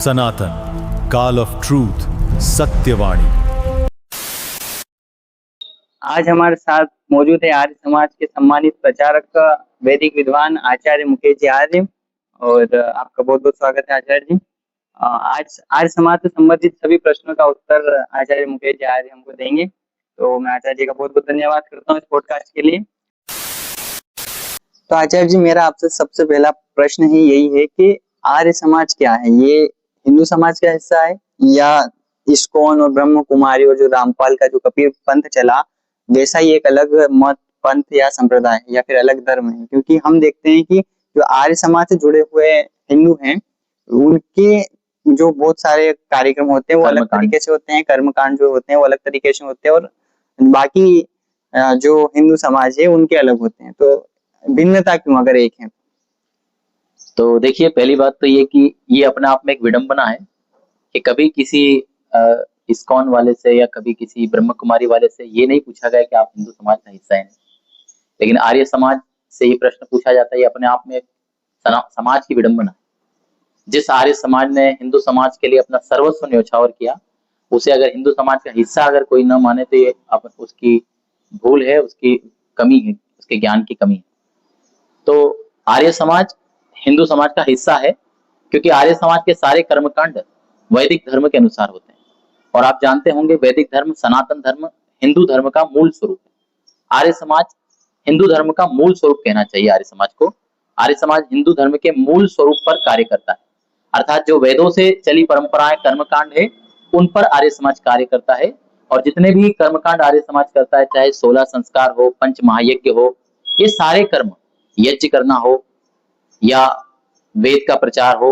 सनातन काल of truth Satyavani. आज हमारे साथ मौजूद है आर्य समाज के सम्मानित प्रचारक वैदिक विद्वान आचार्य मुकेश जी आर्य। और आपका बहुत बहुत स्वागत है आचार्य जी। आज आर्य समाज से संबंधित सभी प्रश्नों का उत्तर आचार्य मुकेश जी आर्य हमको देंगे। तो मैं आचार्य जी का बहुत बहुत धन्यवाद करता हूँ इस पॉडकास्ट के लिए। तो आचार्य जी, मेरा आपसे सबसे पहला प्रश्न ही यही है कि आर्य समाज क्या है? ये हिंदू समाज का हिस्सा है या इस्कॉन और ब्रह्म कुमारी और जो रामपाल का जो कबीर पंथ चला वैसा ही एक अलग मत पंथ या संप्रदाय है या फिर अलग धर्म है? क्योंकि हम देखते हैं कि जो आर्य समाज से जुड़े हुए हिंदू हैं उनके जो बहुत सारे कार्यक्रम होते हैं वो अलग तरीके से होते हैं, कर्मकांड जो होते हैं वो अलग तरीके से होते हैं, और बाकी जो हिंदू समाज है उनके अलग होते हैं। तो भिन्नता क्यों अगर एक है? तो देखिए, पहली बात तो ये कि ये अपने आप में एक विडंबना है कि कभी किसी इस्कॉन वाले से या कभी किसी ब्रह्म कुमारी वाले से ये नहीं पूछा गया कि आप हिंदू समाज का हिस्सा हैं, लेकिन आर्य समाज से ये प्रश्न पूछा जाता है। ये अपने आप में एक समाज की विडंबना है। जिस आर्य समाज ने हिंदू समाज के लिए अपना सर्वस्व न्यौछावर किया, उसे अगर हिंदू समाज का हिस्सा अगर कोई न माने तो ये उसकी भूल है, उसकी कमी है, उसके ज्ञान की कमी है। तो आर्य समाज हिंदू समाज का हिस्सा है क्योंकि आर्य समाज के सारे कर्मकांड वैदिक धर्म के अनुसार होते हैं। और आप जानते होंगे, वैदिक धर्म, सनातन धर्म हिंदू धर्म का मूल स्वरूप है। आर्य समाज हिंदू धर्म का मूल स्वरूप कहना चाहिए आर्य समाज को। आर्य समाज हिंदू धर्म के मूल स्वरूप पर कार्य करता है, अर्थात जो वेदों से चली परंपराएं, कर्मकांड है, उन पर आर्य समाज कार्य करता है। और जितने भी कर्मकांड आर्य समाज करता है, चाहे 16 संस्कार हो, पंच महायज्ञ हो, ये सारे कर्म, यज्ञ करना हो या वेद का प्रचार हो,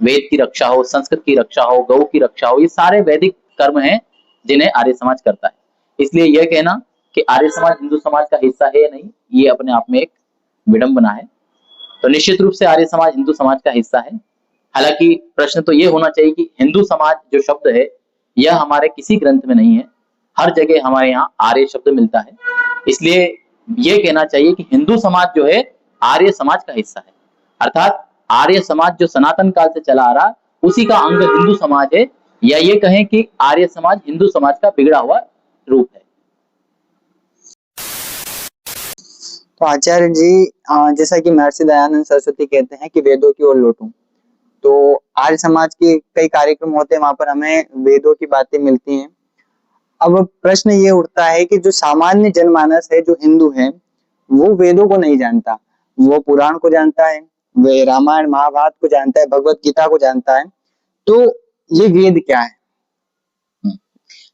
वेद की रक्षा हो, संस्कृत की रक्षा हो, गौ की रक्षा हो, ये सारे वैदिक कर्म हैं जिन्हें आर्य समाज करता है। इसलिए यह कहना कि आर्य समाज हिंदू समाज का हिस्सा है या नहीं, ये अपने आप में एक विडंबना है। तो निश्चित रूप से आर्य समाज हिंदू समाज का हिस्सा है। हालांकि प्रश्न तो ये होना चाहिए कि हिंदू समाज जो शब्द है यह हमारे किसी ग्रंथ में नहीं है। हर जगह हमारे यहाँ आर्य शब्द मिलता है। इसलिए यह कहना चाहिए कि हिंदू समाज जो है आर्य समाज का हिस्सा है, अर्थात आर्य समाज जो सनातन काल से चला आ रहा उसी का अंग हिंदू समाज है, या ये कहें कि आर्य समाज हिंदू समाज का बिगड़ा हुआ रूप है। तो आचार्य जी, जैसा कि महर्षि दयानंद सरस्वती कहते हैं कि वेदों की ओर लौटूं, तो आर्य समाज के कई कार्यक्रम होते हैं, वहां पर हमें वेदों की बातें मिलती हैं। अब प्रश्न ये उठता है कि जो सामान्य जनमानस है, जो हिंदू है, वो वेदों को नहीं जानता, वो पुराण को जानता है, वे रामायण महाभारत को जानता है, भगवत गीता को जानता है। तो ये वेद क्या है?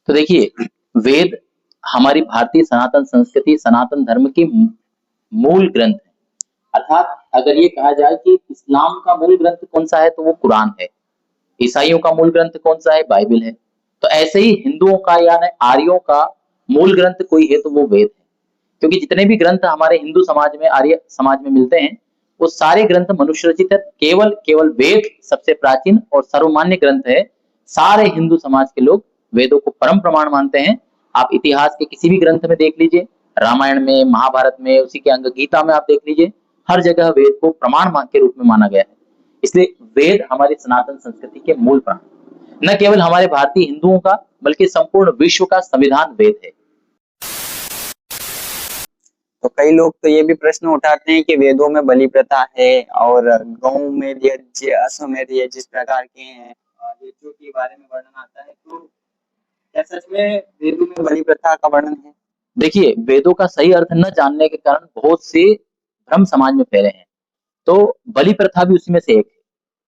तो देखिए, वेद हमारी भारतीय सनातन संस्कृति, सनातन धर्म की मूल ग्रंथ है। अर्थात अगर ये कहा जाए कि इस्लाम का मूल ग्रंथ कौन सा है तो वो कुरान है, ईसाइयों का मूल ग्रंथ कौन सा है, बाइबल है। तो ऐसे ही हिंदुओं का यानी आर्यों का मूल ग्रंथ कोई है तो वो वेद है। क्योंकि जितने भी ग्रंथ हमारे हिंदू समाज में, आर्य समाज में मिलते हैं, वो सारे ग्रंथ मनुष्य रचित है। केवल वेद सबसे प्राचीन और सर्वमान्य ग्रंथ है। सारे हिंदू समाज के लोग वेदों को परम प्रमाण मानते हैं। आप इतिहास के किसी भी ग्रंथ में देख लीजिए, रामायण में, महाभारत में, उसी के अंग गीता में आप देख लीजिए, हर जगह वेद को प्रमाण के रूप में माना गया है। इसलिए वेद हमारी सनातन संस्कृति के मूल प्राण, न केवल हमारे भारतीय हिंदुओं का बल्कि संपूर्ण विश्व का संविधान वेद है। तो कई लोग तो ये भी प्रश्न उठाते हैं कि वेदों में बलि प्रथा है और गौ में यज्ञ, अश्वमेध यज्ञ जिस प्रकार के हैं, यज्ञों के बारे में वर्णन आता है। तो क्या सच में वेदों में बलि प्रथा का वर्णन है? देखिए, वेदों का सही अर्थ न जानने के कारण बहुत से भ्रम समाज में फैले हैं। तो बलि प्रथा भी उसी में से एक है।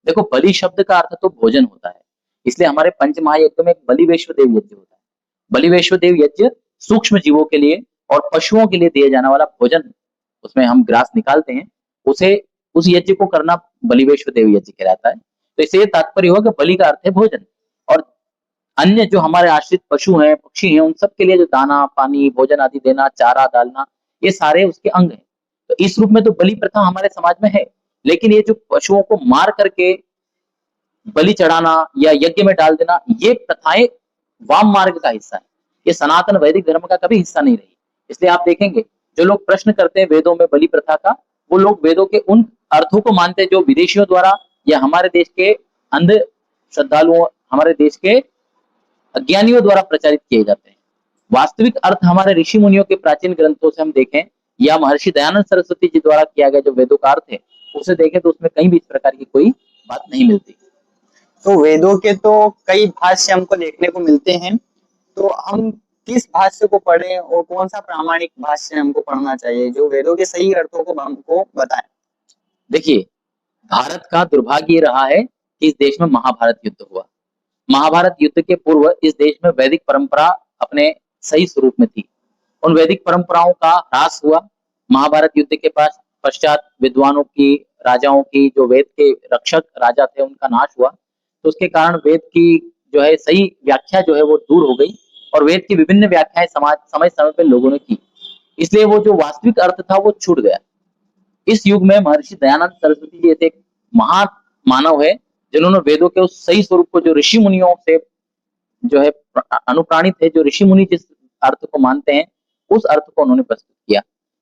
देखो, बलि शब्द का अर्थ तो भोजन होता है, इसलिए हमारे पंच महायज्ञ में एक बलि वैश्वदेव यज्ञ होता है। बलि वैश्वदेव यज्ञ सूक्ष्म जीवों के लिए और पशुओं के लिए दिए जाने वाला भोजन, उसमें हम ग्रास निकालते हैं, उसे उस यज्ञ को करना बलि वैश्वदेव यज्ञ कहलाता है। तो इससे तात्पर्य हुआ कि बलि का अर्थ है भोजन, और अन्य जो हमारे आश्रित पशु हैं, पक्षी हैं, उन सब के लिए जो दाना, पानी, भोजन आदि देना, चारा डालना, ये सारे उसके अंग हैं। तो इस रूप में तो बलि प्रथा हमारे समाज में है। लेकिन ये जो पशुओं को मार करके बलि चढ़ाना या यज्ञ में डाल देना, ये प्रथाएं वाम मार्ग का हिस्सा है। ये सनातन वैदिक धर्म का कभी हिस्सा नहीं रही। इसलिए आप देखेंगे, जो लोग प्रश्न करते हैं वेदों में बलि प्रथा का, वो लोग वेदों के उन अर्थों को मानते हैं जो विदेशियों द्वारा या हमारे देश के अंध श्रद्धालुओं, हमारे देश के अज्ञानियों द्वारा प्रचारित किए जाते हैं। वास्तविक अर्थ हमारे ऋषि मुनियों के प्राचीन ग्रंथों से हम देखें या महर्षि दयानंद सरस्वती जी द्वारा किया गया जो वेदों का अर्थ है उसे देखें तो उसमें कहीं भी इस प्रकार की कोई बात नहीं मिलती। तो वेदों के तो कई भाष्य हमको देखने को मिलते हैं, तो हम किस भाष्य को पढ़ें और कौन सा प्रामाणिक भाष्य हमको पढ़ना चाहिए जो वेदों के सही अर्थों को हमको बताए? देखिए, भारत का दुर्भाग्य ये रहा है कि इस देश में महाभारत युद्ध हुआ। महाभारत युद्ध के पूर्व इस देश में वैदिक परंपरा अपने सही स्वरूप में थी। उन वैदिक परंपराओं का ह्रास हुआ। महाभारत युद्ध के पश्चात विद्वानों की, राजाओं की, जो वेद के रक्षक राजा थे उनका नाश हुआ। तो उसके कारण वेद की जो है सही व्याख्या जो है वो दूर हो गई और वेद की विभिन्न व्याख्याएं समय समय पे लोगों ने की। इसलिए वो जो वास्तविक अर्थ था वो छूट गया। इस युग में महर्षि दयानंद सरस्वती जी ऐसे एक महान मानव है जिन्होंने वेदों के उस सही स्वरूप को जो ऋषि मुनियों से जो है अनुप्राणित है, जो ऋषि मुनि जिस अर्थ को मानते हैं उस अर्थ को उन्होंने प्रस्तुत किया।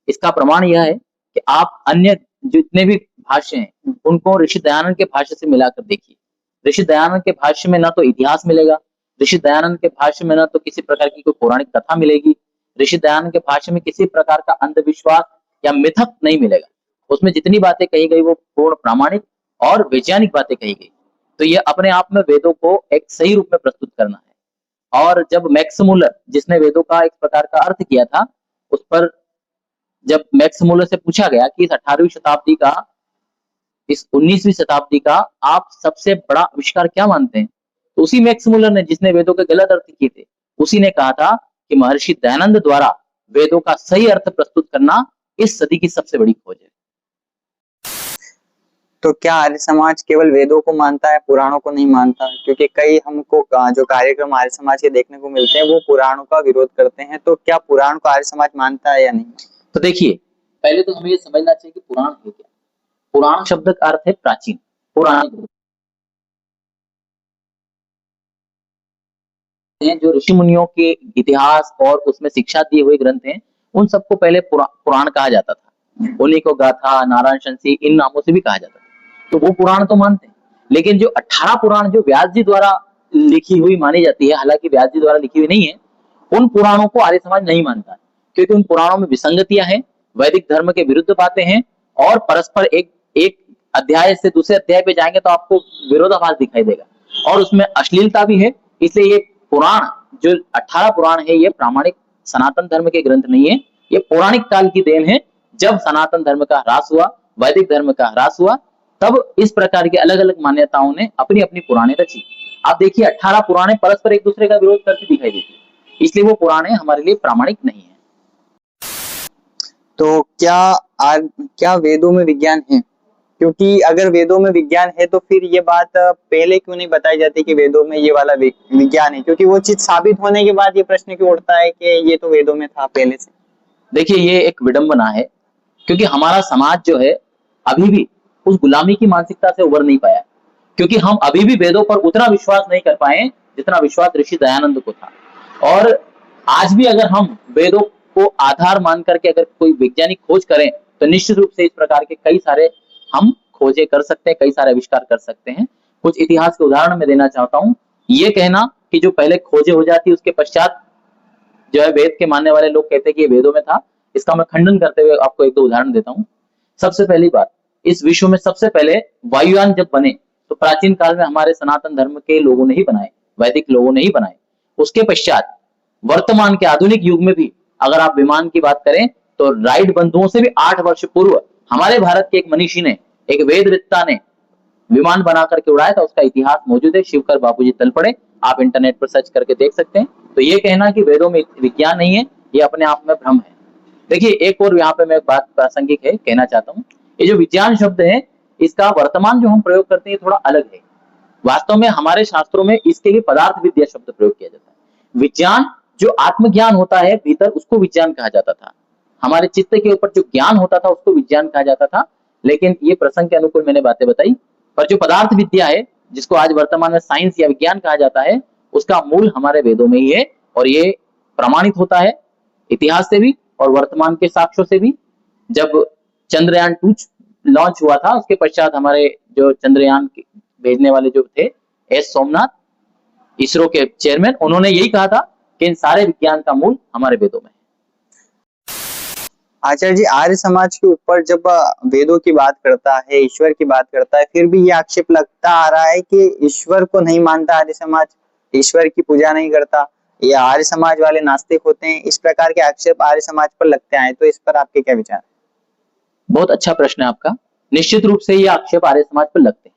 इसका प्रमाण यह है कि आप अन्य जितने भी भाष्य हैं उनको ऋषि दयानंद के भाष्य से मिलाकर देखिए। ऋषि दयानंद के भाष्य में ना तो इतिहास मिलेगा, ऋषि दयानंद के भाष्य में ना तो किसी प्रकार की कोई पौराणिक कथा मिलेगी, ऋषि दयानंद के भाष्य में किसी प्रकार का अंधविश्वास या मिथक नहीं मिलेगा। उसमें जितनी बातें कही गई वो पूर्ण प्रामाणिक और वैज्ञानिक बातें कही गई। तो ये अपने आप में वेदों को एक सही रूप में प्रस्तुत करना है। और जब मैक्स मुलर जिसने वेदों का एक प्रकार का अर्थ किया था, उस पर जब मैक्स मुलर से पूछा गया कि इस 18वीं शताब्दी का, इस 19वीं शताब्दी का आप सबसे बड़ा आविष्कार क्या मानते हैं, तो उसी मैक्स मुलर ने, जिसने वेदों के गलत अर्थ किए थे, उसी ने कहा था कि महर्षि दयानंद द्वारा वेदों का सही अर्थ प्रस्तुत करना इस सदी की सबसे बड़ी खोज है। तो क्या आर्य समाज केवल वेदों को मानता है, पुराणों को नहीं मानता? क्योंकि कई हमको जो कार्यक्रम आर्य समाज के देखने को मिलते हैं वो पुराणों का विरोध करते हैं, तो क्या पुराण को आर्य समाज मानता है या नहीं? तो देखिए, पहले तो हमें ये समझना चाहिए कि पुराण है क्या। पुराण शब्द का अर्थ है प्राचीन, पुराने जो ऋषि मुनियों के इतिहास और उसमें शिक्षा दिए हुए ग्रंथ हैं, उन सबको पहले पुराण कहा जाता था। उन्हीं को गाथा, नारायण शंसी इन नामों से भी कहा जाता था। तो वो पुराण तो मानते हैं, लेकिन जो 18 पुराण जो व्यास जी द्वारा लिखी हुई मानी जाती है, हालांकि व्यास जी द्वारा लिखी हुई नहीं है, उन पुराणों को आर्य समाज नहीं मानता, क्योंकि उन पुराणों में विसंगतियां हैं, वैदिक धर्म के विरुद्ध बातें हैं और परस्पर एक अध्याय से दूसरे अध्याय पे जाएंगे तो आपको विरोधाभास दिखाई देगा और उसमें अश्लीलता भी है। इसलिए ये पुराण जो 18 पुराण है ये प्रामाणिक सनातन धर्म के ग्रंथ नहीं है, ये पौराणिक काल की देन है। जब सनातन धर्म का ह्रास हुआ, वैदिक धर्म का ह्रास हुआ, तब इस प्रकार की अलग अलग मान्यताओं ने अपनी अपनी पुराणे रची। आप देखिए 18 पुराणे परस्पर एक दूसरे का विरोध करती दिखाई देती है, इसलिए वो पुराणे हमारे लिए प्रामाणिक नहीं है। तो क्या वेदों में विज्ञान है? क्योंकि अगर वेदों में विज्ञान है तो फिर ये बात पहले क्यों नहीं बताई जाती कि वेदों में ये वाला विज्ञान है? क्योंकि वो चीज साबित होने के बाद ये प्रश्न क्यों उठता है कि ये तो वेदों में था पहले से? देखिए, ये एक विडंबना है, क्योंकि हमारा समाज जो है अभी भी उस गुलामी की मानसिकता से उबर नहीं पाया, क्योंकि हम अभी भी वेदों पर उतना विश्वास नहीं कर पाए जितना विश्वास ऋषि दयानंद को था। और आज भी अगर हम वेदों को आधार मान करके अगर कोई वैज्ञानिक खोज करें तो निश्चित रूप से इस प्रकार के कई सारे हम खोजें कर सकते हैं, कई सारे आविष्कार कर सकते हैं। कुछ इतिहास के उदाहरण मैं देना चाहता हूँ। ये कहना कि जो पहले खोजें हो जाती उसके पश्चात जो है वेद के मानने वाले लोग कहते हैं कि ये वेदों में था, इसका मैं खंडन करते हुए आपको एक दो उदाहरण देता हूँ। सबसे पहली बात, इस विश्व में सबसे पहले वायुयान जब बने तो प्राचीन काल में हमारे सनातन धर्म के लोगों ने ही बनाए, वैदिक लोगों ने ही बनाए। उसके पश्चात वर्तमान के आधुनिक युग में भी अगर आप विमान की बात करें तो राइट बंधुओं से भी 8 वर्ष पूर्व हमारे भारत के एक मनीषी ने, एक वेदवेत्ता ने विमान बना करके उड़ाया था। उसका इतिहास मौजूद है, शिवकर बापूजी तलपड़े, आप इंटरनेट पर सर्च करके देख सकते हैं। तो ये कहना कि वेदों में विज्ञान नहीं है, ये अपने आप में भ्रम है। देखिए, एक और यहाँ पे मैं बात प्रासंगिक है कहना चाहता हूँ, ये जो विज्ञान शब्द है इसका वर्तमान जो हम प्रयोग करते हैं थोड़ा अलग है। वास्तव में हमारे शास्त्रों में इसके लिए पदार्थ विद्या शब्द प्रयोग किया जाता है। विज्ञान जो आत्मज्ञान होता है भीतर, उसको विज्ञान कहा जाता था। हमारे चित्त के ऊपर जो ज्ञान होता था उसको विज्ञान कहा जाता था। लेकिन ये प्रसंग के अनुकूल मैंने बातें बताई, पर जो पदार्थ विद्या है जिसको आज वर्तमान में साइंस या विज्ञान कहा जाता है, उसका मूल हमारे वेदों में ही है और ये प्रमाणित होता है इतिहास से भी और वर्तमान के साक्ष्यों से भी। जब चंद्रयान 2 लॉन्च हुआ था उसके पश्चात हमारे जो चंद्रयान भेजने वाले जो थे एस सोमनाथ, इसरो के चेयरमैन, उन्होंने यही कहा था कि इन सारे विज्ञान का मूल हमारे वेदों में है। आचार्य जी, आर्य समाज के ऊपर जब वेदों की बात करता है, ईश्वर की बात करता है, फिर भी ये आक्षेप लगता आ रहा है कि ईश्वर को नहीं मानता आर्य समाज, ईश्वर की पूजा नहीं करता, ये आर्य समाज वाले नास्तिक होते हैं, इस प्रकार के आक्षेप आर्य समाज पर लगते आए, तो इस पर आपके क्या विचार है? बहुत अच्छा प्रश्न है आपका। निश्चित रूप से ये आक्षेप आर्य समाज पर लगते हैं,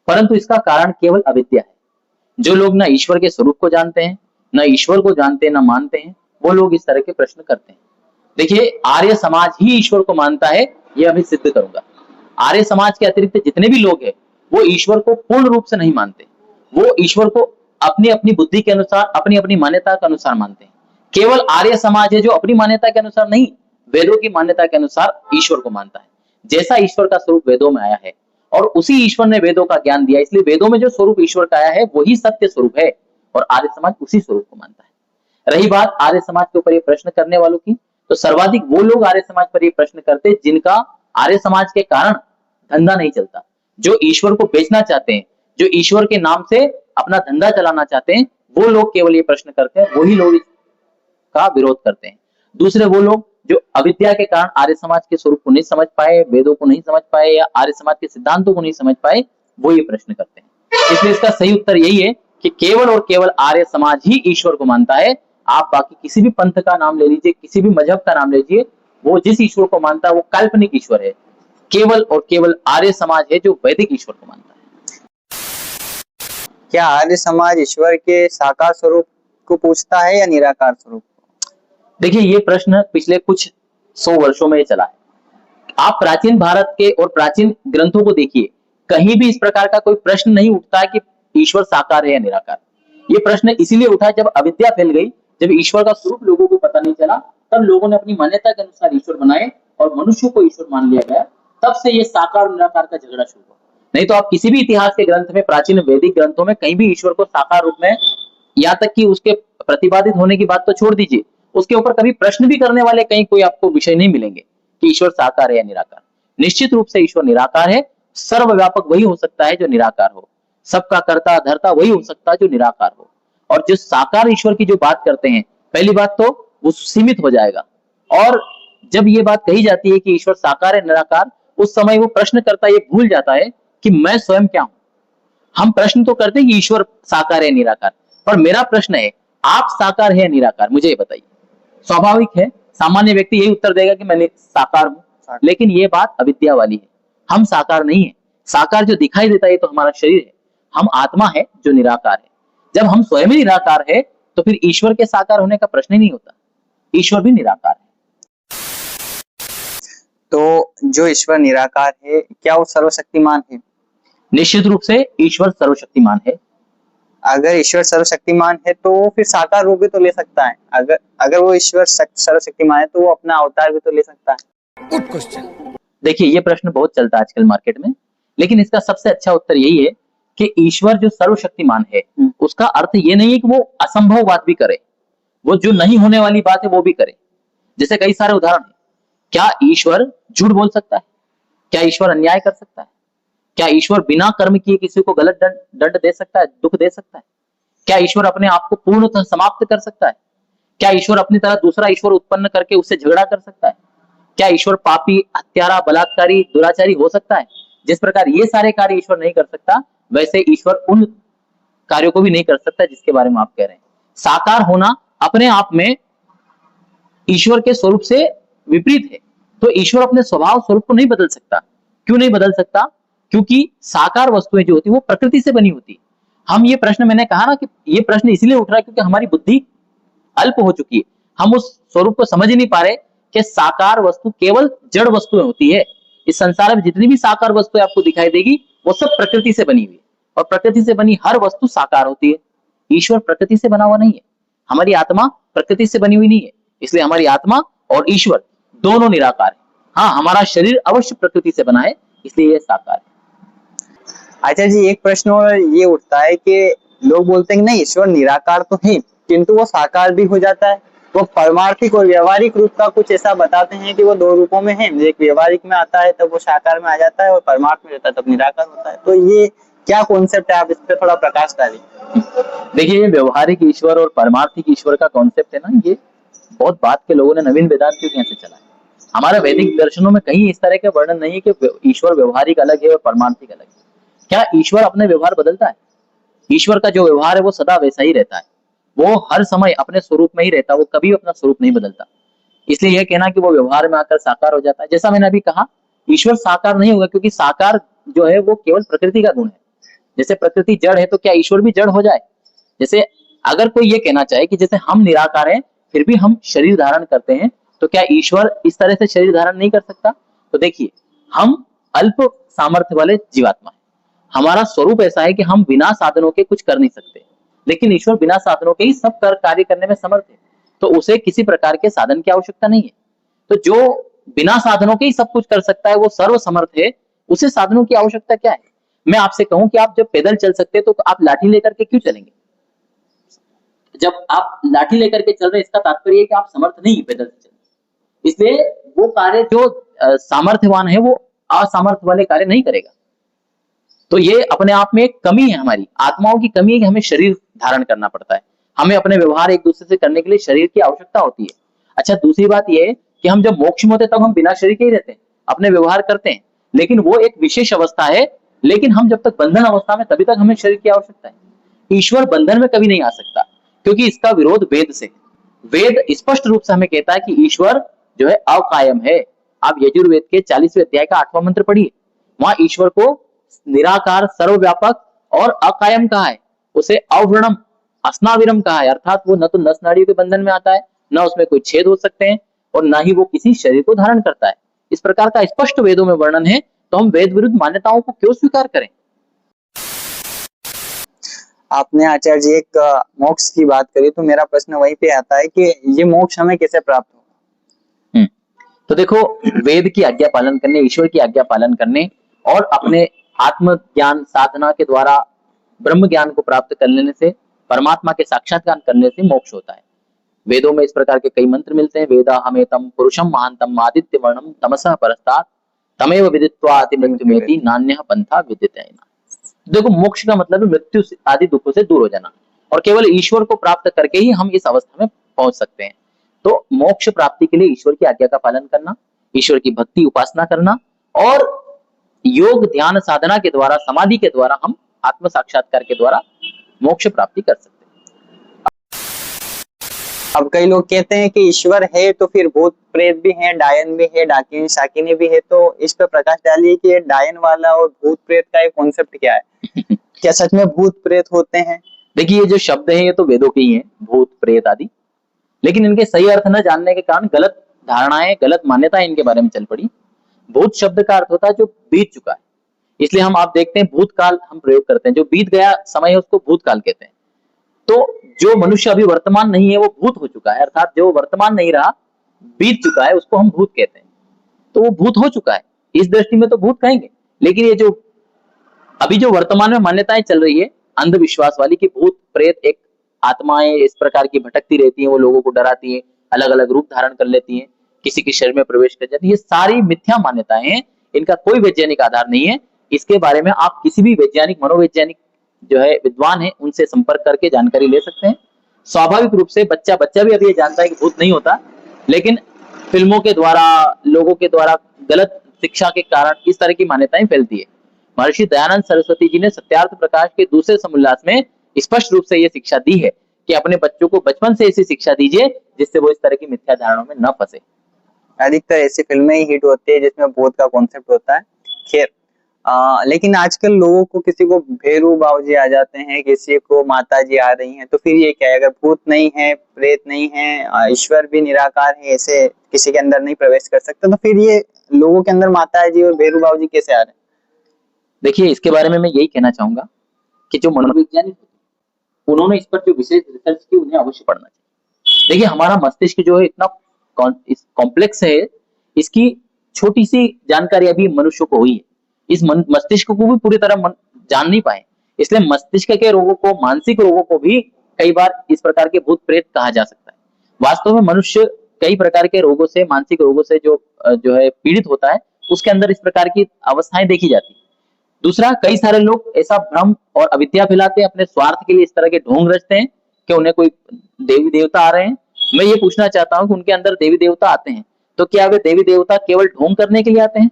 परंतु इसका कारण केवल अविद्या है। जो लोग ना ईश्वर के स्वरूप को जानते हैं, ना ईश्वर को जानते हैं, ना मानते हैं, वो लोग इस तरह के प्रश्न करते हैं। देखिए, आर्य समाज ही ईश्वर को मानता है, ये अभी सिद्ध करूंगा। आर्य समाज के अतिरिक्त जितने भी लोग हैं वो ईश्वर को पूर्ण रूप से नहीं मानते। वो ईश्वर को अपनी अपनी बुद्धि के अनुसार, अपनी अपनी मान्यता के अनुसार मानते हैं। केवल आर्य समाज है जो अपनी मान्यता के अनुसार नहीं, वेदों की मान्यता के अनुसार ईश्वर को मानता है। जैसा ईश्वर का स्वरूप वेदों में आया है और उसी ईश्वर ने वेदों का ज्ञान दिया, इसलिए वेदों में जो स्वरूप ईश्वर का आया है वही सत्य स्वरूप है और आर्य समाज उसी स्वरूप को मानता है। रही बात आर्य समाज के ऊपर ये प्रश्न करने वालों की, तो सर्वाधिक वो लोग आर्य समाज पर ये प्रश्न करते हैं जिनका आर्य समाज के कारण धंधा नहीं चलता, जो ईश्वर को बेचना चाहते हैं, जो ईश्वर के नाम से अपना धंधा चलाना चाहते हैं, वो लोग केवल ये प्रश्न करते हैं, वही लोग इसका विरोध करते हैं। दूसरे वो लोग जो अविद्या के कारण आर्य समाज के स्वरूप को नहीं समझ पाए, वेदों को नहीं समझ पाए या आर्य समाज के सिद्धांतों को नहीं समझ पाए, वो ये प्रश्न करते हैं। इसलिए इसका सही उत्तर यही है कि केवल और केवल आर्य समाज ही ईश्वर को मानता है। आप बाकी किसी भी पंथ का नाम ले लीजिए, किसी भी मजहब का नाम लीजिए, वो जिस ईश्वर को मानता है वो काल्पनिक ईश्वर है। केवल और केवल आर्य समाज है जो वैदिक ईश्वर को मानता है। क्या आर्य समाज ईश्वर के साकार स्वरूप को पूछता है या निराकार स्वरूप? देखिए, ये प्रश्न पिछले कुछ 100 वर्षों में चला है। आप प्राचीन भारत के और प्राचीन ग्रंथों को देखिए, कहीं भी इस प्रकार का कोई प्रश्न नहीं उठता है कि ईश्वर साकार है या निराकार। ये प्रश्न इसीलिए उठा जब अविद्या फैल गई, जब ईश्वर का स्वरूप लोगों को पता नहीं चला, तब लोगों ने अपनी मान्यता के अनुसार ईश्वर बनाए और मनुष्य को ईश्वर मान लिया गया। तब से ये साकार और निराकार का झगड़ा शुरू हुआ। नहीं तो आप किसी भी इतिहास के ग्रंथ में, प्राचीन वैदिक ग्रंथों में कहीं भी ईश्वर को साकार रूप में, यहाँ तक कि उसके प्रतिपादित होने की बात तो छोड़ दीजिए, उसके ऊपर कभी प्रश्न भी करने वाले कहीं कोई आपको विषय नहीं मिलेंगे कि ईश्वर साकार है या निराकार। निश्चित रूप से ईश्वर निराकार है। सर्वव्यापक वही हो सकता है जो निराकार हो, सबका कर्ता धर्ता वही हो सकता है जो निराकार हो। और जो साकार ईश्वर की जो बात करते हैं, पहली बात तो वो सीमित हो जाएगा, और जब ये बात कही जाती है कि ईश्वर साकार है निराकार, उस समय वो प्रश्न करता ये भूल जाता है कि मैं स्वयं क्या हूं। हम प्रश्न तो करते हैं कि ईश्वर साकार है निराकार, पर मेरा प्रश्न है आप साकार है निराकार, मुझे ये बताइए। स्वाभाविक है, सामान्य व्यक्ति यही उत्तर देगा कि मैं साकार हूं, लेकिन ये बात अविद्या वाली है। हम साकार नहीं है। साकार जो दिखाई देता है तो हमारा शरीर है, हम आत्मा है जो निराकार है। जब हम स्वयं ही निराकार है तो फिर ईश्वर के साकार होने का प्रश्न ही नहीं होता, ईश्वर भी निराकार है। तो जो ईश्वर निराकार है, क्या वो सर्वशक्तिमान है? निश्चित रूप से ईश्वर सर्वशक्तिमान है। अगर ईश्वर सर्वशक्तिमान है तो वो फिर साकार रूप भी तो ले सकता है। अगर वो ईश्वर सर्वशक्तिमान है तो वो अपना अवतार भी तो ले सकता है। Good question. देखिए, ये प्रश्न बहुत चलता है आजकल मार्केट में, लेकिन इसका सबसे अच्छा उत्तर यही है कि ईश्वर जो सर्वशक्तिमान है उसका अर्थ ये नहीं है कि वो असंभव बात भी करे, वो जो नहीं होने वाली बात है वो भी करे। जैसे कई सारे उदाहरण है। क्या ईश्वर झूठ बोल सकता है? क्या ईश्वर अन्याय कर सकता है? क्या ईश्वर बिना कर्म किए किसी को गलत दंड दे सकता है, दुख दे सकता है? क्या ईश्वर अपने आप को पूर्णतः समाप्त कर सकता है? क्या ईश्वर अपनी तरह दूसरा ईश्वर उत्पन्न करके उससे झगड़ा कर सकता है? क्या ईश्वर पापी, हत्यारा, बलात्कारी, दुराचारी हो सकता है? जिस प्रकार ये सारे कार्य ईश्वर नहीं कर सकता, वैसे ईश्वर उन कार्यों को भी नहीं कर सकता जिसके बारे में आप कह रहे हैं। साकार होना अपने आप में ईश्वर के स्वरूप से विपरीत है, तो ईश्वर अपने स्वभाव स्वरूप को नहीं बदल सकता। क्यों नहीं बदल सकता? क्योंकि साकार वस्तुएं जो होती है वो प्रकृति से बनी होती है। हम ये प्रश्न, मैंने कहा ना कि ये प्रश्न इसलिए उठ रहा है क्योंकि हमारी बुद्धि अल्प हो चुकी है। हम उस स्वरूप को समझ ही नहीं पा रहे कि साकार वस्तु केवल जड़ वस्तुएं होती है। इस संसार में जितनी भी साकार वस्तुएं आपको दिखाई देगी वो सब प्रकृति से बनी हुई है, और प्रकृति से बनी हर वस्तु साकार होती है। ईश्वर प्रकृति से बना हुआ नहीं है, हमारी आत्मा प्रकृति से बनी हुई नहीं है, इसलिए हमारी आत्मा और ईश्वर दोनों निराकार है। हाँ, हमारा शरीर अवश्य प्रकृति से बना है, इसलिए यह साकार है। आचार्य जी, एक प्रश्न और ये उठता है कि लोग बोलते हैं कि नहीं, ईश्वर निराकार तो है किंतु वो साकार भी हो जाता है। वो परमार्थिक और व्यवहारिक रूप का कुछ ऐसा बताते हैं कि वो दो रूपों में है, एक व्यवहारिक में आता है तब वो साकार में आ जाता है और परमार्थ में रहता है तब निराकार होता है। तो ये क्या कॉन्सेप्ट है, आप इस पे थोड़ा प्रकाश डालिए। देखिए, ये व्यवहारिक ईश्वर और परमार्थिक ईश्वर का कॉन्सेप्ट है ना, ये बहुत बात के लोगों ने नवीन वेदांत क्यों कैसे चला है। हमारा वैदिक दर्शनों में कहीं इस तरह के वर्णन नहीं है कि ईश्वर व्यवहारिक अलग है और परमार्थिक अलग है। क्या ईश्वर अपने व्यवहार बदलता है? ईश्वर का जो व्यवहार है वो सदा वैसा ही रहता है, वो हर समय अपने स्वरूप में ही रहता है, वो कभी अपना स्वरूप नहीं बदलता। इसलिए यह कहना कि वो व्यवहार में आकर साकार हो जाता है, जैसा मैंने अभी कहा, ईश्वर साकार नहीं होगा, क्योंकि साकार जो है वो केवल प्रकृति का गुण है। जैसे प्रकृति जड़ है तो क्या ईश्वर भी जड़ हो जाए? जैसे अगर कोई ये कहना चाहे कि जैसे हम निराकार हैं फिर भी हम शरीर धारण करते हैं, तो क्या ईश्वर इस तरह से शरीर धारण नहीं कर सकता? तो देखिए, हम अल्प सामर्थ्य वाले जीवात्मा हैं, हमारा स्वरूप ऐसा है कि हम बिना साधनों के कुछ कर नहीं सकते, लेकिन ईश्वर बिना साधनों के ही सब कार्य करने में समर्थ है, तो उसे किसी प्रकार के साधन की आवश्यकता नहीं है। तो जो बिना साधनों के ही सब कुछ कर सकता है, वो सर्व समर्थ है, उसे साधनों की आवश्यकता क्या है? मैं आपसे कहूं कि आप जब पैदल चल सकते तो आप लाठी लेकर के क्यों चलेंगे? जब आप लाठी लेकर के चल रहे हैं, इसका तात्पर्य है कि आप समर्थ नहीं है पैदल से चलने। इसलिए वो कार्य जो सामर्थ्यवान है वो असामर्थ्य वाले कार्य नहीं करेगा। तो ये अपने आप में एक कमी है, हमारी आत्माओं की कमी है कि हमें शरीर धारण करना पड़ता है, हमें अपने व्यवहार एक दूसरे से करने के लिए शरीर की आवश्यकता होती है। अच्छा, दूसरी बात यह है कि हम जब मोक्ष में होते तब हम बिना शरीर के ही रहते हैं, अपने व्यवहार करते हैं, लेकिन वो एक विशेष अवस्था है। लेकिन हम जब तक बंधन अवस्था में, तभी तक हमें शरीर की आवश्यकता है। ईश्वर बंधन में कभी नहीं आ सकता, क्योंकि इसका विरोध वेद से है। वेद स्पष्ट रूप से हमें कहता है कि ईश्वर जो है अकायम है। आप यजुर्वेद के 40वें अध्याय का 8वां मंत्र पढ़िए, वहां ईश्वर को निराकार, सर्वव्यापक और अकायम कहा है, उसे अव्रणम, अस्नाविरम कहा है, अर्थात वो न तो नस नाड़ियों के बंधन में आता है, न उसमें कोई छेद हो सकते हैं, और न ही वो किसी शरीर को धारण करता है। इस प्रकार का स्पष्ट वेदों में वर्णन है, तो हम वेद विरुद्ध मान्यताओं को क्यों स्वीकार करें? आपने आचार्य जी एक मोक्ष की बात करी, तो मेरा प्रश्न वहीं पे आता है कि ये मोक्ष हमें कैसे प्राप्त होगा? तो देखो, वेद की आज्ञा पालन करने, ईश्वर की आज्ञा पालन करने और अपने आत्म ज्ञान साधना के द्वारा ब्रह्म ज्ञान को प्राप्त कर लेने से, परमात्मा के साक्षात्कार करने से मोक्ष होता है। वेदों में इस प्रकार के कई मंत्र मिलते हैं। वेदा हमेतम पुरुषम महांतम आदित्य वर्णम तमसः परस्तात् तमेव विदित्वा अति मृत्युमेति नान्यः पंथा विद्यते। देखो, मोक्ष का मतलब है मृत्यु आदि दुखों से दूर हो जाना, और केवल ईश्वर को प्राप्त करके ही हम इस अवस्था में पहुंच सकते हैं। तो मोक्ष प्राप्ति के लिए ईश्वर की आज्ञा का पालन करना, ईश्वर की भक्ति उपासना करना, और योग ध्यान साधना के द्वारा, समाधि के द्वारा हम आत्म साक्षात्कार के द्वारा मोक्ष प्राप्ति कर सकते हैं। अब कई लोग कहते हैं कि ईश्वर है तो फिर भूत प्रेत भी है, डायन भी है, डाकिनी शाकिनी भी है, तो इस पर प्रकाश डालिए कि ये डायन वाला और भूत प्रेत का एक कॉन्सेप्ट क्या है? क्या सच में भूत प्रेत होते हैं? देखिए, ये जो शब्द है ये तो वेदों के ही हैं, भूत प्रेत आदि, लेकिन इनके सही अर्थ न जानने के कारण गलत धारणाएं, गलत मान्यताएं इनके बारे में चल पड़ी। भूत शब्द का अर्थ होता है जो बीत चुका है, इसलिए हम आप देखते हैं भूतकाल हम प्रयोग करते हैं, जो बीत गया समय है उसको भूतकाल कहते हैं। तो जो मनुष्य अभी वर्तमान नहीं है वो भूत हो चुका है, अर्थात जो वर्तमान नहीं रहा, बीत चुका है, उसको हम भूत कहते हैं। तो वो भूत हो चुका है, इस दृष्टि में तो भूत कहेंगे। लेकिन ये जो अभी जो वर्तमान में मान्यताएं चल रही है अंधविश्वास वाली, कि भूत प्रेत एक आत्माएं इस प्रकार की भटकती रहती हैं, वो लोगों को डराती हैं, अलग अलग रूप धारण कर लेती हैं, किसी के शरीर में प्रवेश कर जाती है, ये सारी मिथ्या मान्यताएं हैं, इनका कोई वैज्ञानिक आधार नहीं है। इसके बारे में आप किसी भी वैज्ञानिक, मनोवैज्ञानिक जो है विद्वान है, उनसे संपर्क करके जानकारी ले सकते हैं। स्वाभाविक रूप से बच्चा भी अभी ये जानता है कि भूत नहीं होता, लेकिन फिल्मों के द्वारा, लोगों के द्वारा गलत शिक्षा के कारण इस तरह की मान्यताएं फैलती है। महर्षि दयानंद सरस्वती जी ने सत्यार्थ प्रकाश के दूसरे समोल्लास में स्पष्ट रूप से ये शिक्षा दी है कि अपने बच्चों को बचपन से ऐसी शिक्षा दीजिए जिससे वो इस तरह की मिथ्या धारणाओं में न फंसे। अधिकतर ऐसी फिल्में ही हिट होती है जिसमें भूत का कॉन्सेप्ट होता है। खैर, लेकिन आजकल लोगों को, किसी को भैरू बाबूजी आ जाते हैं, किसी को माता जी आ रही हैं, तो फिर ये क्या है? अगर भूत नहीं है, प्रेत नहीं है, ईश्वर भी निराकार है, ऐसे किसी के अंदर नहीं प्रवेश कर सकते, तो फिर ये लोगों के अंदर माता जी और भैरू बाबूजी कैसे आ रहे हैं? देखिए, इसके बारे में मैं यही कहना चाहूंगा कि जो मनोवैज्ञानिक उन्होंने इस पर जो विशेष रिसर्च की, उन्हें अवश्य पढ़ना चाहिए। देखिए, हमारा मस्तिष्क जो है इतना कॉम्प्लेक्स है, इसकी छोटी सी जानकारी अभी मनुष्य को हुई है, इस मस्तिष्क को भी पूरी तरह जान नहीं पाए, इसलिए मस्तिष्क के रोगों को, मानसिक रोगों को भी कई बार इस प्रकार के भूत प्रेत कहा जा सकता है। वास्तव में मनुष्य कई प्रकार के रोगों से, मानसिक रोगों से जो है पीड़ित होता है, उसके अंदर इस प्रकार की अवस्थाएं देखी जाती है। दूसरा, कई सारे लोग ऐसा भ्रम और अविद्या फैलाते हैं, अपने स्वार्थ के लिए इस तरह के ढोंग रचते हैं कि उन्हें कोई देवी देवता आ रहे हैं। मैं ये पूछना चाहता हूं कि उनके अंदर देवी देवता आते हैं तो क्या वे देवी देवता केवल ढोंग करने के लिए आते हैं?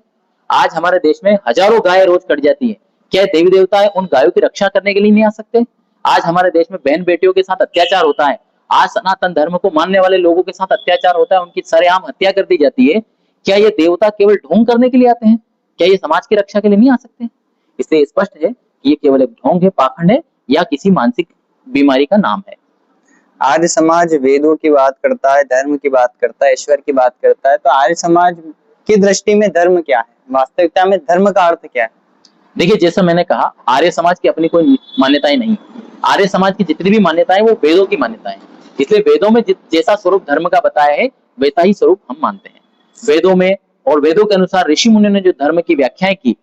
आज हमारे देश में हजारों गाय रोज कट जाती है, क्या देवी देवता है उन गायों की रक्षा करने के लिए नहीं आ सकते? आज हमारे देश में बहन बेटियों के साथ अत्याचार होता है, आज सनातन धर्म को मानने वाले लोगों के साथ अत्याचार होता है, उनकी सरेआम हत्या कर दी जाती है, क्या ये देवता केवल ढोंग करने के लिए आते हैं? क्या ये समाज की रक्षा के लिए नहीं आ सकते? इसलिए स्पष्ट है कि ये केवल एक ढोंग है, पाखंड है या किसी मानसिक बीमारी का नाम है। आर्य समाज वेदों की बात करता है, धर्म की बात करता है, ईश्वर की बात करता है, तो आर्य समाज की दृष्टि में धर्म क्या है? वास्तविकता में धर्म का अर्थ क्या है? देखिए, जैसा मैंने कहा, आर्य समाज की अपनी कोई मान्यताएं नहीं। आर्य समाज की जितनी भी मान्यताएं वो वेदों की मान्यताएं, इसलिए वेदों में जैसा स्वरूप धर्म का बताया है वैसा ही स्वरूप हम मानते हैं। वेदों में और वेदों के अनुसार ऋषि मुनियों ने जो धर्म की व्याख्याएं की,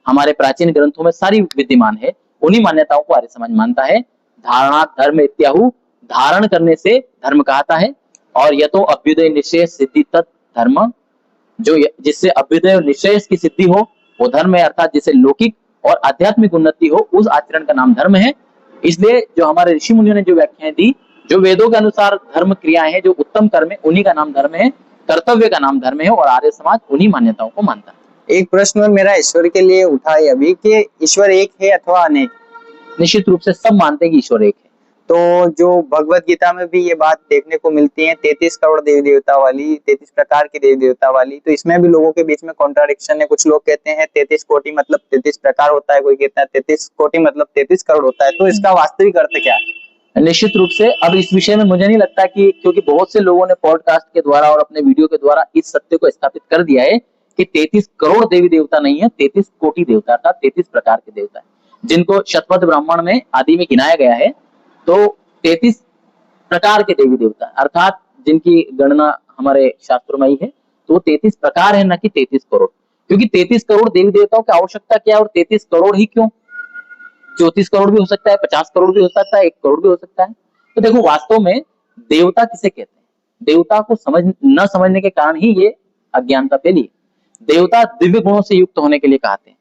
हमारे प्राचीन ग्रंथों में सारी विद्यमान है, उन्हीं मान्यताओं को आर्य समाज मानता है। धारणा धर्म इत्याहु, धारण करने से धर्म कहता है। और यह तो अभ्युदय निश्चय सिद्धि तत् धर्म, जो जिससे अभ्युदय और निश्चय की सिद्धि हो वो धर्म है, अर्थात जिसे लौकिक और आध्यात्मिक उन्नति हो उस आचरण का नाम धर्म है। इसलिए जो हमारे ऋषि मुनियों ने जो व्याख्याएं दी, जो वेदों के अनुसार धर्म क्रियाएं हैं, जो उत्तम कर्म है, उन्हीं का नाम धर्म है, कर्तव्य का नाम धर्म है, और आर्य समाज उन्हीं मान्यताओं को मानता है। एक प्रश्न मेरा ईश्वर के लिए उठा है अभी कि ईश्वर एक है अथवा अनेक? निश्चित रूप से सब मानते हैं कि ईश्वर एक है। तो जो भगवत गीता में भी ये बात देखने को मिलती है, 33 करोड़ देवी देवता वाली, 33 प्रकार के देवी देवता वाली, तो इसमें भी लोगों के बीच में कॉन्ट्राडिक्शन है। कुछ लोग कहते हैं 33 कोटि मतलब 33 प्रकार होता है, कोई कहता है 33 कोटि मतलब 33 करोड़ होता है, तो इसका वास्तविक अर्थ क्या है? निश्चित रूप से अब इस विषय में मुझे नहीं लगता कि, क्योंकि बहुत से लोगों ने पॉडकास्ट के द्वारा और अपने वीडियो के द्वारा इस सत्य को स्थापित कर दिया है कि 33 करोड़ देवी देवता नहीं है, 33 कोटि देवता था, 33 प्रकार के देवता है, जिनको शतपथ ब्राह्मण में आदि में गिनाया गया है। तो 33 प्रकार के देवी देवता, अर्थात जिनकी गणना हमारे शास्त्रों में ही है, तो वो 33 प्रकार है, न कि 33 करोड़। क्योंकि 33 करोड़ देवी देवताओं की आवश्यकता क्या है, और 33 करोड़ ही क्यों? 34 करोड़ भी हो सकता है, 50 करोड़ भी हो सकता है, 1 करोड़ भी हो सकता है। तो देखो, वास्तव में देवता किसे कहते हैं? देवता को न समझने के कारण ही ये अज्ञानता फैली है। देवता दिव्य गुणों से युक्त होने के लिए कहते हैं,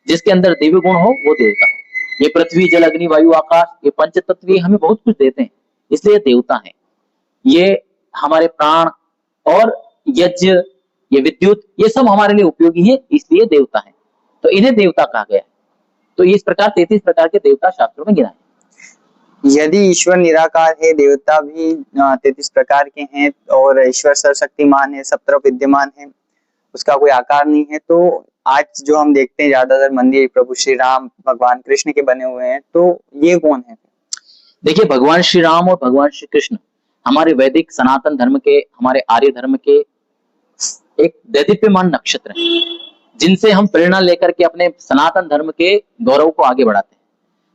जिसके अंदर दिव्य गुण हो वो देवता। ये पृथ्वी जल अग्नि वायु आकाश, ये पंच तत्व हमें बहुत कुछ देते हैं, इसलिए देवता है। ये हमारे प्राण और यज्ञ, ये विद्युत, ये सब हमारे लिए उपयोगी है, इसलिए देवता है, तो इन्हें देवता कहा गया है। तो इस प्रकार 33 प्रकार के देवता शास्त्रों में गिनाए। यदि ईश्वर निराकार है, देवता भी 33 प्रकार के हैं, और ईश्वर सर्वशक्तिमान है, सब तरफ विद्यमान है, उसका कोई आकार नहीं है, तो आज जो हम देखते हैं ज्यादातर मंदिर प्रभु श्री राम भगवान कृष्ण के बने हुए हैं, तो ये कौन है? देखिए, भगवान श्री राम और भगवान श्री कृष्ण हमारे वैदिक सनातन धर्म के, हमारे आर्य धर्म के एक दैदीप्यमान नक्षत्र हैं, जिनसे हम प्रेरणा लेकर के अपने सनातन धर्म के गौरव को आगे बढ़ाते हैं।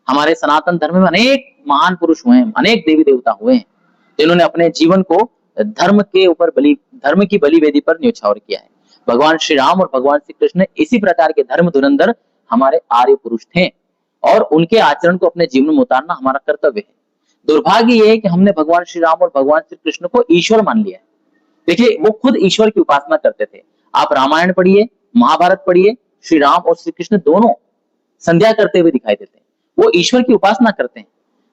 हमारे सनातन धर्म में अनेक महान पुरुष हुए हैं, अनेक देवी देवता हुए हैं, जिन्होंने अपने जीवन को धर्म के ऊपर धर्म की बलि वेदी पर न्यौछावर किया है। भगवान श्री राम और भगवान श्री कृष्ण इसी प्रकार के धर्म धुरंधर हमारे आर्य पुरुष थे, और उनके आचरण को अपने जीवन में उतारना हमारा कर्तव्य है। दुर्भाग्य यह है कि हमने भगवान श्री राम और भगवान श्री कृष्ण को ईश्वर मान लिया है। देखिए, वो खुद ईश्वर की उपासना करते थे। आप रामायण पढ़िए, महाभारत पढ़िए, श्री राम और श्री कृष्ण दोनों संध्या करते हुए दिखाई देते हैं। वो ईश्वर की उपासना करते हैं।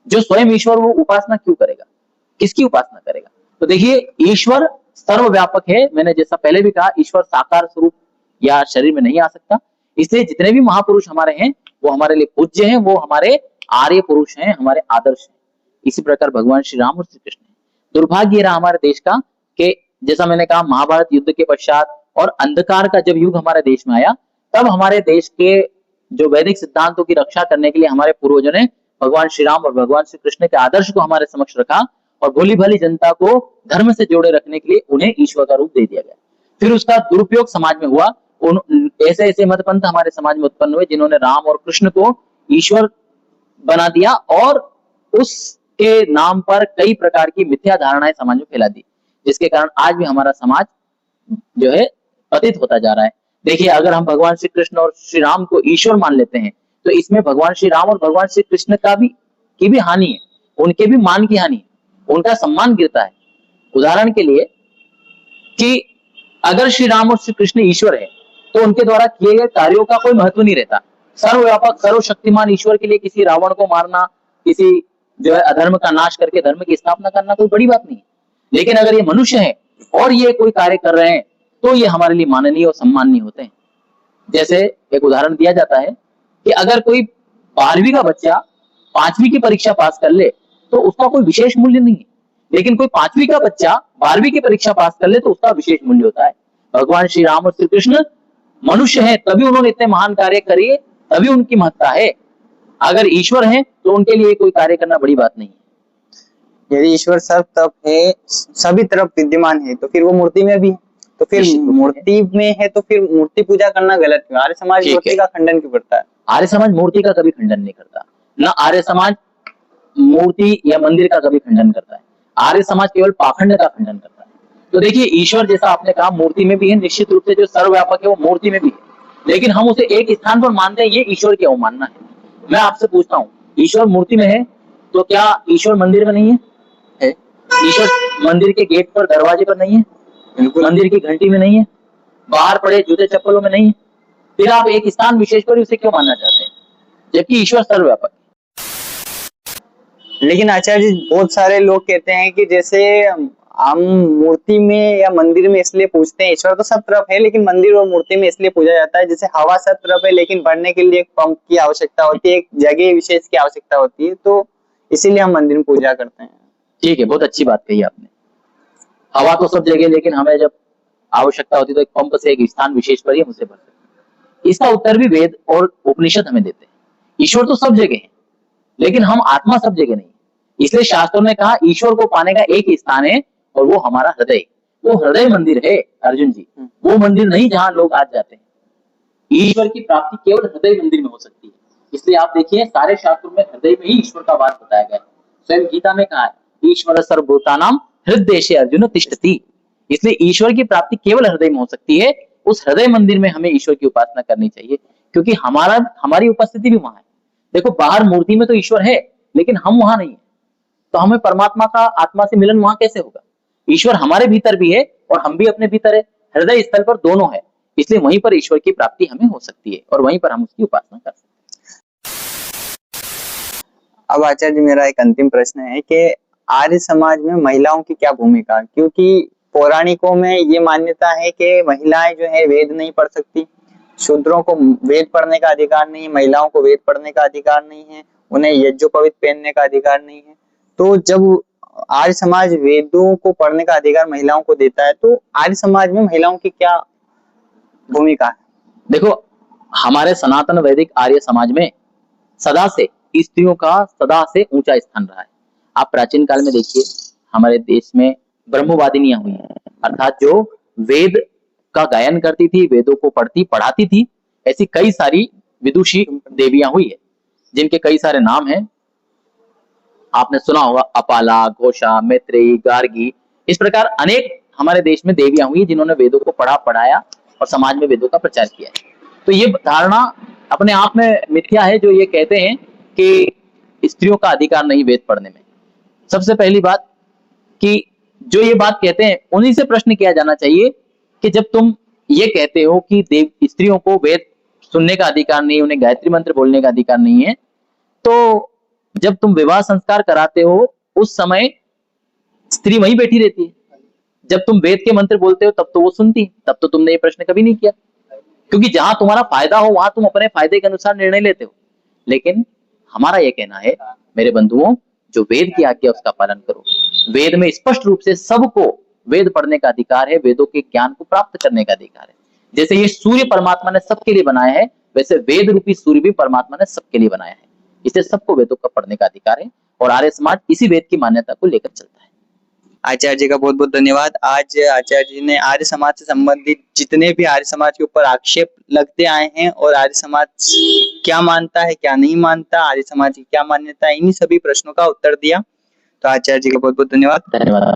जो स्वयं ईश्वर, वो उपासना क्यों करेगा? किसकी उपासना करेगा? तो देखिए, ईश्वर सर्वव्यापक है। मैंने जैसा पहले भी कहा, ईश्वर साकार स्वरूप या शरीर में नहीं आ सकता, इसलिए जितने भी महापुरुष हमारे हैं वो हमारे लिए पूज्य हैं, वो हमारे आर्य पुरुष हैं, हमारे आदर्श हैं। इसी प्रकार भगवान श्री राम और श्री कृष्ण हैं। दुर्भाग्य रहा हमारे देश का कि जैसा मैंने कहा, महाभारत युद्ध के पश्चात और अंधकार का जब युग हमारे देश में आया, तब हमारे देश के जो वैदिक सिद्धांतों की रक्षा करने के लिए हमारे पूर्वजों ने भगवान श्री राम और भगवान श्री कृष्ण के आदर्श को हमारे समक्ष रखा, और भोली भाली जनता को धर्म से जोड़े रखने के लिए उन्हें ईश्वर का रूप दे दिया गया। फिर उसका दुरुपयोग समाज में हुआ। ऐसे ऐसे मतपंथ हमारे समाज में उत्पन्न हुए, जिन्होंने राम और कृष्ण को ईश्वर बना दिया, और उसके नाम पर कई प्रकार की मिथ्या धारणाएं समाज में फैला दी, जिसके कारण आज भी हमारा समाज जो है पतित होता जा रहा है। देखिए, अगर हम भगवान श्री कृष्ण और श्री राम को ईश्वर मान लेते हैं, तो इसमें भगवान श्री राम और भगवान श्री कृष्ण की भी हानि है, उनके भी मान की हानि है, उनका सम्मान गिरता है। उदाहरण के लिए कि अगर श्री राम और श्री कृष्ण ईश्वर है, तो उनके द्वारा किए गए कार्यों का कोई महत्व नहीं रहता। सर्वव्यापक सर्वशक्तिमान ईश्वर के लिए किसी रावण को मारना, किसी जो है अधर्म का नाश करके धर्म की स्थापना करना कोई बड़ी बात नहीं है। लेकिन अगर ये मनुष्य है और ये कोई कार्य कर रहे हैं तो ये हमारे लिए माननीय और सम्माननीय होते हैं। जैसे एक उदाहरण दिया जाता है कि अगर कोई 12वीं का बच्चा 5वीं की परीक्षा पास कर ले तो उसका कोई विशेष मूल्य नहीं है, लेकिन कोई 5वीं का बच्चा 12वीं की परीक्षा पास कर ले तो उसका विशेष मूल्य होता है। भगवान श्री राम और श्री कृष्ण मनुष्य है तभी उन्होंने इतने महान कार्य करे, तभी उनकी महत्ता है। अगर ईश्वर है तो उनके लिए कोई कार्य करना बड़ी बात नहीं है। यदि ईश्वर सब तब है, सभी तरफ विद्यमान है, तो फिर वो मूर्ति में भी है, तो फिर मूर्ति में है तो फिर मूर्ति पूजा करना गलत क्यों? आर्य समाज मूर्ति का खंडन क्यों करता है? आर्य समाज मूर्ति का कभी खंडन नहीं करता, ना आर्य समाज मूर्ति या मंदिर का कभी खंडन करता है। आर्य समाज केवल पाखंड का खंडन करता है। तो देखिए, ईश्वर जैसा आपने कहा मूर्ति में भी है, निश्चित रूप से जो सर्वव्यापक है वो मूर्ति में भी है, लेकिन हम उसे एक स्थान पर मानते हैं, ये ईश्वर की अवमानना है। मैं आपसे पूछता हूँ, ईश्वर मूर्ति में है तो क्या ईश्वर मंदिर में नहीं है? ईश्वर मंदिर के गेट पर, दरवाजे पर नहीं है? बिल्कुल। मंदिर की घंटी में नहीं है? बाहर पड़े जूते चप्पलों में नहीं है? फिर आप एक स्थान विशेष पर उसे क्यों मानना चाहते हैं, जबकि ईश्वर सर्वव्यापक है? लेकिन आचार्य जी, बहुत सारे लोग कहते हैं कि जैसे हम मूर्ति में या मंदिर में इसलिए पूजते हैं, ईश्वर तो सब तरफ है लेकिन मंदिर और मूर्ति में इसलिए पूजा जाता है, जैसे हवा सब तरफ है लेकिन भरने के लिए एक पंप की आवश्यकता होती है, एक जगह विशेष की आवश्यकता होती है, तो इसीलिए हम मंदिर में पूजा करते हैं। ठीक है, बहुत अच्छी बात कही आपने। हवा तो सब जगह, लेकिन हमें जब आवश्यकता होती है तो एक पंप से एक स्थान विशेष पर ही हम उसे भर सकते हैं। इसका उत्तर भी वेद और उपनिषद हमें देते हैं। ईश्वर तो सब जगह है, लेकिन हम आत्मा सब जगह नहीं। इसलिए शास्त्रों ने कहा ईश्वर को पाने का एक ही स्थान है और वो हमारा हृदय। वो हृदय मंदिर है अर्जुन जी, वो मंदिर नहीं जहां लोग आज जाते हैं। ईश्वर की प्राप्ति केवल हृदय मंदिर में हो सकती है। इसलिए आप देखिए, सारे शास्त्रों में हृदय में ही ईश्वर का वास बताया गया है। स्वयं गीता में कहा है ईश्वर सर्वभूतानां हृदयेशे अर्जुन तिष्ठति। इसलिए ईश्वर की प्राप्ति केवल हृदय में हो सकती है। उस हृदय मंदिर में हमें ईश्वर की उपासना करनी चाहिए, क्योंकि हमारी उपस्थिति भी वहां है। देखो, बाहर मूर्ति में तो ईश्वर है लेकिन हम वहां नहीं है, तो हमें परमात्मा का आत्मा से मिलन वहां कैसे होगा? ईश्वर हमारे भीतर भी है और हम भी अपने भीतर है, हृदय स्थल पर दोनों है। इसलिए वहीं पर ईश्वर की प्राप्ति हमें हो सकती है और वहीं पर हम उसकी उपासना कर सकते हैं। अब आचार्य जी, मेरा एक अंतिम प्रश्न है कि आर्य समाज में महिलाओं की क्या भूमिका? क्योंकि पौराणिकों में ये मान्यता है कि महिलाएं जो है वेद नहीं पढ़ सकती, शूद्रों को वेद पढ़ने का अधिकार नहीं है, महिलाओं को वेद पढ़ने का अधिकार नहीं है, उन्हें यज्ञोपवीत पहनने का अधिकार नहीं है। तो जब आर्य समाज वेदों को पढ़ने का अधिकार महिलाओं को देता है, तो आर्य समाज में महिलाओं की क्या भूमिका है? देखो, हमारे सनातन वैदिक आर्य समाज में सदा से स्त्रियों का सदा से ऊंचा स्थान रहा है। आप प्राचीन काल में देखिए, हमारे देश में ब्रह्मवादिनियां हुई हैं, अर्थात जो वेद का गायन करती थी, वेदों को पढ़ती पढ़ाती थी। ऐसी कई सारी विदुषी देवियां हुई है जिनके कई सारे नाम हैं। आपने सुना होगा अपाला, घोषा, मैत्रेयी, गार्गी। इस प्रकार अनेक हमारे देश में देवियां हुई जिन्होंने वेदों को पढ़ा, पढ़ाया और समाज में वेदों का प्रचार किया है। तो ये धारणा अपने आप में मिथ्या है जो ये कहते हैं कि स्त्रियों का अधिकार नहीं वेद पढ़ने में। सबसे पहली बात कि जो ये बात कहते हैं उन्हीं से प्रश्न किया जाना चाहिए कि जब तुम ये कहते हो कि स्त्रियों को वेद सुनने का अधिकार नहीं, उन्हें गायत्री मंत्र बोलने का अधिकार नहीं है, तो जब तुम विवाह संस्कार कराते हो उस समय स्त्री वहीं बैठी रहती है। जब तुम वेद के मंत्र बोलते हो तब तो वो सुनती है, तब तो तुमने ये प्रश्न कभी नहीं किया, क्योंकि जहां तुम्हारा फायदा हो वहां तुम अपने फायदे के अनुसार निर्णय लेते हो। लेकिन हमारा ये कहना है मेरे बंधुओं, जो वेद की आज्ञा उसका पालन करो। वेद में स्पष्ट रूप से सबको वेद पढ़ने का अधिकार है, वेदों के ज्ञान को प्राप्त करने का अधिकार है। जैसे ये सूर्य परमात्मा ने सबके लिए बनाया है, वैसे वेद रूपी सूर्य भी परमात्मा ने सबके लिए बनाया है। इसलिए सबको वेदों का पढ़ने का अधिकार है और आर्य समाज इसी वेद की मान्यता को लेकर चलता है। आचार्य जी का बहुत बहुत धन्यवाद। आज आचार्य जी ने आर्य समाज से संबंधित जितने भी आर्य समाज के ऊपर आक्षेप लगते आए हैं और आर्य समाज क्या मानता है, क्या नहीं मानता, आर्य समाज की क्या मान्यता है, इन्हीं सभी प्रश्नों का उत्तर दिया। तो आचार्य जी का बहुत बहुत धन्यवाद।